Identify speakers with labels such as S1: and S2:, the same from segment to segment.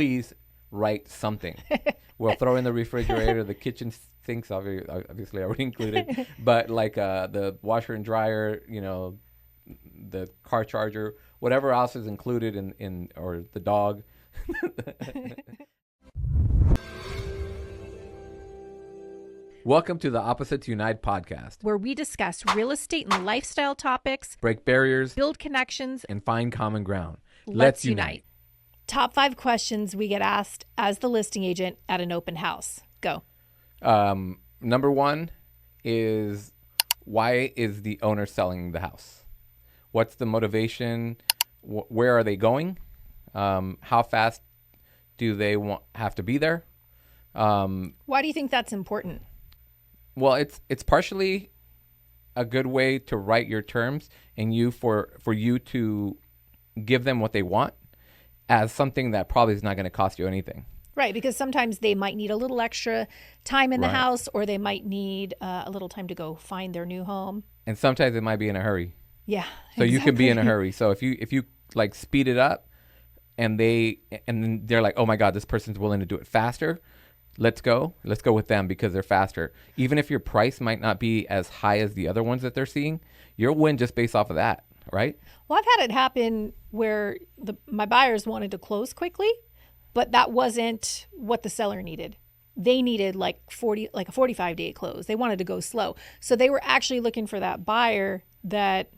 S1: please write something. We'll throw in the refrigerator, the kitchen sinks, obviously already included, but like the washer and dryer, the car charger, whatever else is included or the dog. Welcome to the Opposites Unite podcast,
S2: where we discuss real estate and lifestyle topics,
S1: break barriers,
S2: build connections,
S1: and find common ground.
S2: Let's unite. Top 5 questions we get asked as the listing agent at an open house. Go.
S1: Number 1 is, why is the owner selling the house? What's the motivation? Where are they going? How fast do they have to be there?
S2: Why do you think that's important?
S1: Well, it's partially a good way to write your terms and for you to give them what they want as something that probably is not going to cost you anything.
S2: Right, because sometimes they might need a little extra time in the
S1: Right.
S2: house, or they might need a little time to go find their new home.
S1: And sometimes it might be in a hurry.
S2: Yeah.
S1: So you can be in a
S2: exactly.
S1: hurry. So if you like speed it up and they're like, "Oh my God, this person's willing to do it faster. Let's go with them because they're faster." Even if your price might not be as high as the other ones that they're seeing, you'll win just based off of that, right?
S2: Well, I've had it happen where my buyers wanted to close quickly, but that wasn't what the seller needed. They needed like a 45-day close. They wanted to go slow. So they were actually looking for that buyer that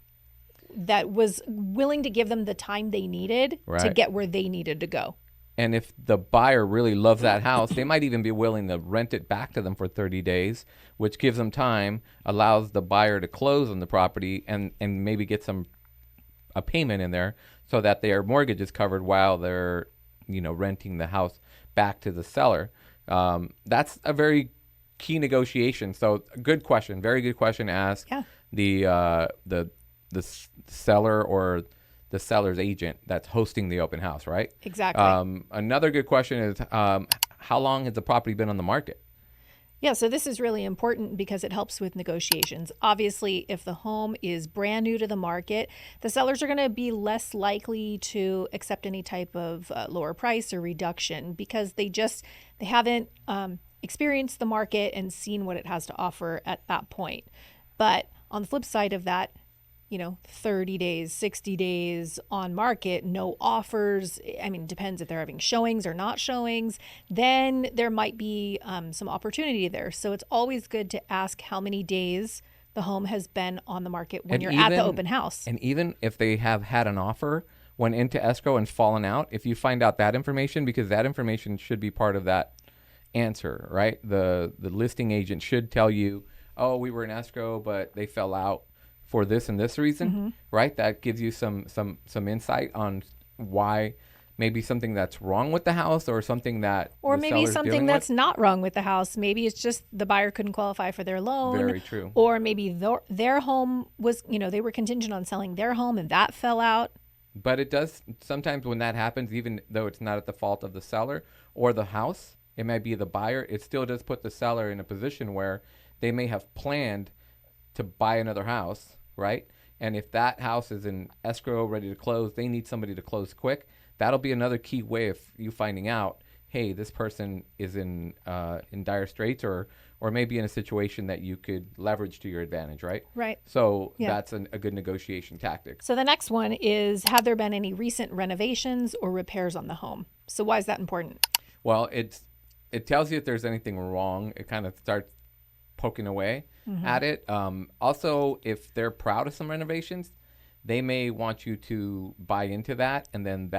S2: was willing to give them the time they needed to
S1: Right.
S2: get where they needed to go.
S1: And if the buyer really loves that house, they might even be willing to rent it back to them for 30 days, which gives them time, allows the buyer to close on the property and maybe get a payment in there so that their mortgage is covered while they're, renting the house back to the seller. That's a very key negotiation. So good question, very good question to ask.
S2: Yeah.
S1: The seller or the seller's agent that's hosting the open house, right?
S2: Exactly.
S1: Another good question is, how long has the property been on the market?
S2: Yeah, so this is really important because it helps with negotiations. Obviously, if the home is brand new to the market, the sellers are going to be less likely to accept any type of lower price or reduction because they haven't experienced the market and seen what it has to offer at that point. But on the flip side of that, 30 days, 60 days on market, no offers. I mean, it depends if they're having showings or not showings. Then there might be some opportunity there. So it's always good to ask how many days the home has been on the market when you're at the open house.
S1: And even if they have had an offer, went into escrow and fallen out, if you find out that information, because that information should be part of that answer, right? The listing agent should tell you, "Oh, we were in escrow, but they fell out for this and this reason," right? That gives you some insight on why maybe something that's wrong with the house or something that
S2: Or
S1: the
S2: maybe
S1: seller's
S2: something
S1: dealing
S2: that's
S1: with.
S2: not wrong with the house. Maybe it's just the buyer couldn't qualify for their loan.
S1: Very true.
S2: Or maybe their home was, they were contingent on selling their home and that fell out.
S1: But it does sometimes when that happens, even though it's not at the fault of the seller or the house, it might be the buyer. It still does put the seller in a position where they may have planned to buy another house, right? And if that house is in escrow, ready to close, they need somebody to close quick. That'll be another key way of you finding out, hey, this person is in dire straits or maybe in a situation that you could leverage to your advantage, right?
S2: Right.
S1: So
S2: Yeah.
S1: that's a good negotiation tactic.
S2: So the next one is, have there been any recent renovations or repairs on the home? So why is that important?
S1: Well, it tells you if there's anything wrong. It kind of starts poking away at it. Also, if they're proud of some renovations, they may want you to buy into that, and then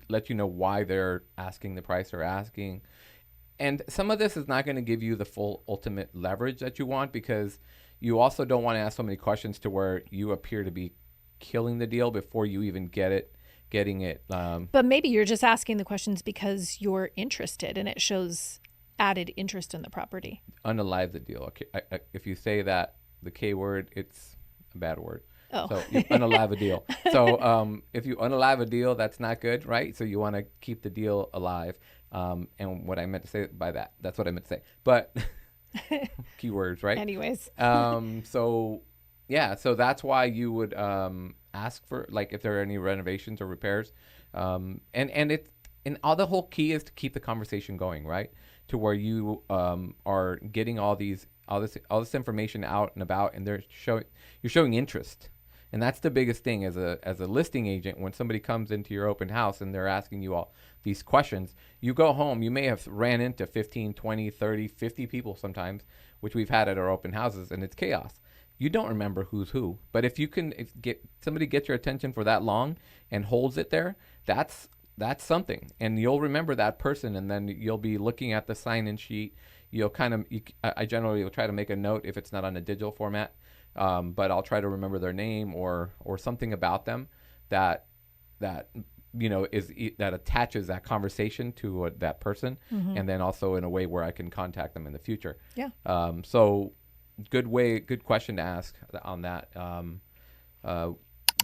S1: let you know why they're asking the price they're asking. And some of this is not going to give you the full ultimate leverage that you want, because you also don't want to ask so many questions to where you appear to be killing the deal before you even getting it.
S2: But maybe you're just asking the questions because you're interested and it shows added interest in the property.
S1: Unalive the deal. Okay, if you say that, the K word, it's a bad word.
S2: Oh.
S1: So you unalive a deal. So if you unalive a deal, that's not good, right? So you want to keep the deal alive. And what I meant to say by that's what I meant to say. But keywords, right?
S2: Anyways.
S1: So that's why you would ask for, like, if there are any renovations or repairs. And and all the whole key is to keep the conversation going, right? To where you are getting all this information out and about, and you're showing interest. And that's the biggest thing as a listing agent. When somebody comes into your open house and they're asking you all these questions, you go home, you may have ran into 15, 20, 30, 50 people sometimes, which we've had at our open houses, and it's chaos. You don't remember who's who. But if you can get somebody get your attention for that long and holds it there, that's something. And you'll remember that person, and then you'll be looking at the sign-in sheet. I generally will try to make a note if it's not on a digital format. But I'll try to remember their name or something about them that that attaches that conversation to that person, and then also in a way where I can contact them in the future.
S2: Yeah.
S1: So good question to ask on that.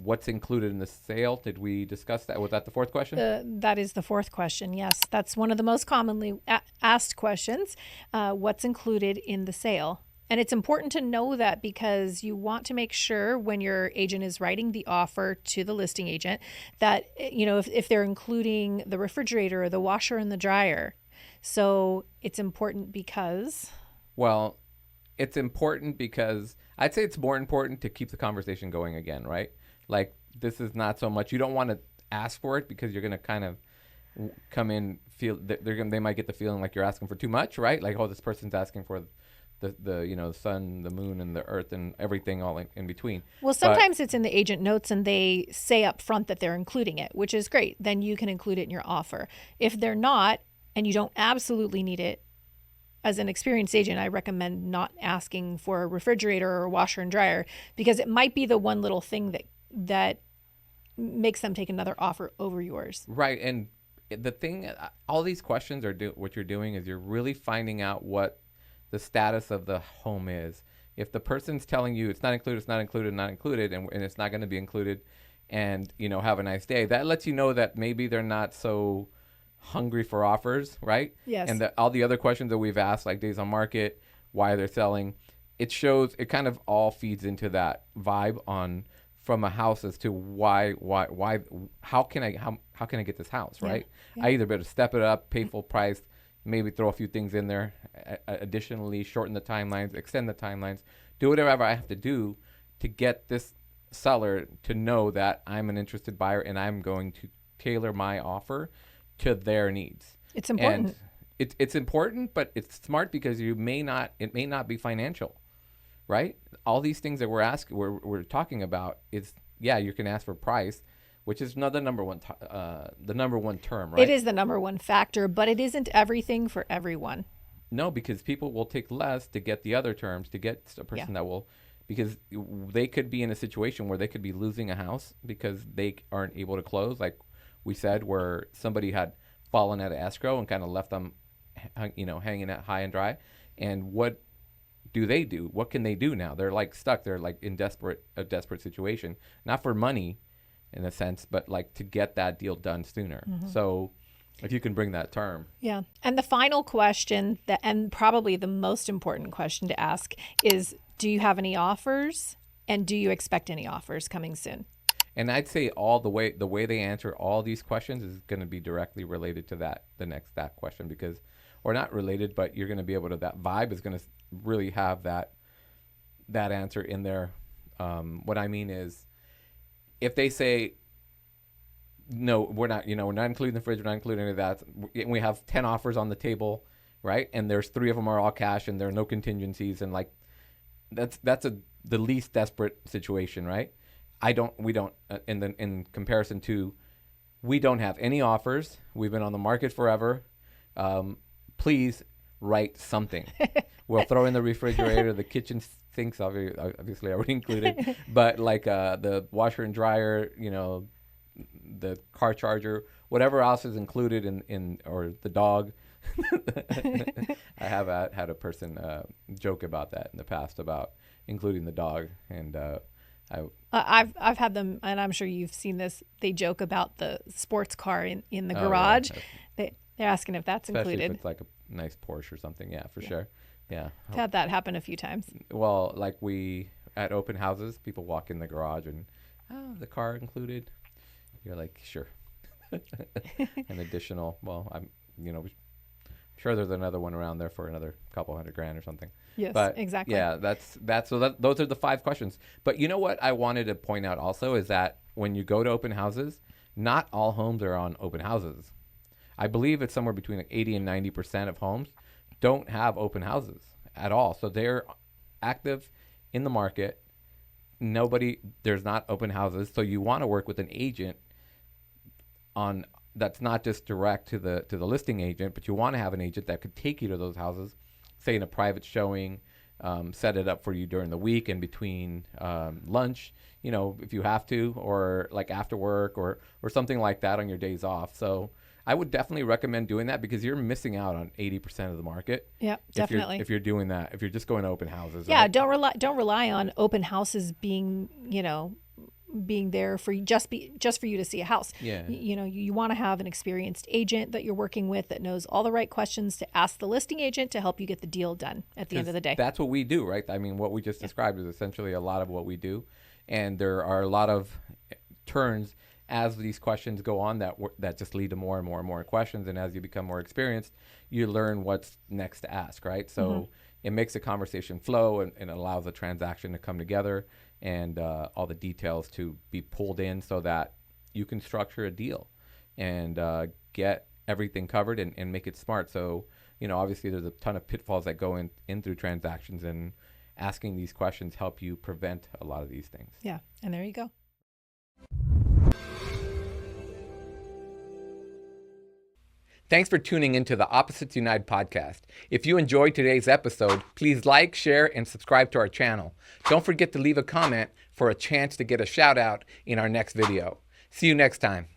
S1: What's included in the sale? Did we discuss that? Was that the fourth question?
S2: That is the fourth question. Yes, that's one of the most commonly asked questions. What's included in the sale? And it's important to know that because you want to make sure when your agent is writing the offer to the listing agent that, if they're including the refrigerator or the washer and the dryer. So it's important because...
S1: Well, it's important because I'd say it's more important to keep the conversation going again, right? Like, this is not so much, you don't want to ask for it because you're going to kind of come in, feel that they might get the feeling like you're asking for too much, right? Like, oh, this person's asking for the sun, the moon, and the earth, and everything all in between.
S2: Well, sometimes it's in the agent notes and they say up front that they're including it, which is great. Then you can include it in your offer. If they're not, and you don't absolutely need it, as an experienced agent, I recommend not asking for a refrigerator or a washer and dryer, because it might be the one little thing that makes them take another offer over yours.
S1: Right. And the thing, all these questions what you're doing is you're really finding out what the status of the home is. If the person's telling you it's not included, it's not included, not included, and it's not going to be included, and have a nice day, that lets you know that maybe they're not so hungry for offers, right?
S2: Yes.
S1: And all the other questions that we've asked, like days on market, why they're selling, it kind of all feeds into that vibe from a house as to why how can I get this house, right?
S2: Yeah.
S1: I either better step it up, pay full price, maybe throw a few things in there, additionally shorten the timelines, extend the timelines, do whatever I have to do to get this seller to know that I'm an interested buyer and I'm going to tailor my offer to their needs.
S2: It's important.
S1: And it's important, but it's smart because it may not be financial, right? All these things that we're talking about is, you can ask for price, which is the number one term, right?
S2: It is the number one factor, but it isn't everything for everyone.
S1: No, because people will take less to get the other terms, to get a person that will, because they could be in a situation where they could be losing a house because they aren't able to close, like we said, where somebody had fallen out of escrow and kind of left them, hanging out high and dry. And what do they do? What can they do now? They're like stuck. They're like in a desperate situation, not for money, in a sense, but like to get that deal done sooner. Mm-hmm. So if you can bring that term.
S2: Yeah. And the final question, and probably the most important question to ask, is do you have any offers, and do you expect any offers coming soon?
S1: And I'd say the way they answer all these questions is going to be directly related to that question, because, or not related, but you're going to be able to, that vibe is going to really have that answer in there. What I mean is, if they say, no, we're not including the fridge, we're not including any of that, we have 10 offers on the table, right? And there's 3 of them are all cash and there are no contingencies, and like, that's the least desperate situation, right? We don't, in comparison to, we don't have any offers. We've been on the market forever. Please write something. We'll throw in the refrigerator, the kitchen sinks, obviously already included, but like the washer and dryer, the car charger, whatever else is included in or the dog. I have had a person joke about that in the past about including the dog, and
S2: I've had them, and I'm sure you've seen this. They joke about the sports car in the garage. Yeah. They're asking if that's
S1: especially
S2: included.
S1: If it's like a nice Porsche or something. Yeah, for sure. Yeah,
S2: I've had that happen a few times.
S1: Well, like at open houses, people walk in the garage and the car included. You're like, sure. An additional, well, I'm sure there's another one around there for another couple $100,000 or something.
S2: Yes,
S1: But
S2: exactly.
S1: yeah, those are the 5 questions. But you know what I wanted to point out also is that when you go to open houses, not all homes are on open houses. I believe it's somewhere between like 80 and 90% of homes don't have open houses at all. So they're active in the market. There's not open houses. So you want to work with an agent on that's not just direct to the listing agent, but you want to have an agent that could take you to those houses, say in a private showing, set it up for you during the week and between lunch, if you have to, or like after work or something like that on your days off. So I would definitely recommend doing that because you're missing out on 80% of the market.
S2: Yeah, definitely.
S1: If you're doing that, if you're just going to open houses.
S2: Yeah,
S1: right?
S2: don't rely on open houses being there for just for you to see a house.
S1: Yeah.
S2: You want to have an experienced agent that you're working with that knows all the right questions to ask the listing agent to help you get the deal done at the end of the day.
S1: That's what we do, right? I mean, what we just described is essentially a lot of what we do. And there are a lot of turns as these questions go on that just lead to more and more and more questions. And as you become more experienced, you learn what's next to ask, right? So it makes the conversation flow and allows the transaction to come together and all the details to be pulled in so that you can structure a deal and get everything covered and make it smart. So, obviously there's a ton of pitfalls that go in through transactions, and asking these questions help you prevent a lot of these things.
S2: Yeah, and there you go.
S1: Thanks for tuning into the Opposites Unite podcast. If you enjoyed today's episode, please like, share, and subscribe to our channel. Don't forget to leave a comment for a chance to get a shout out in our next video. See you next time.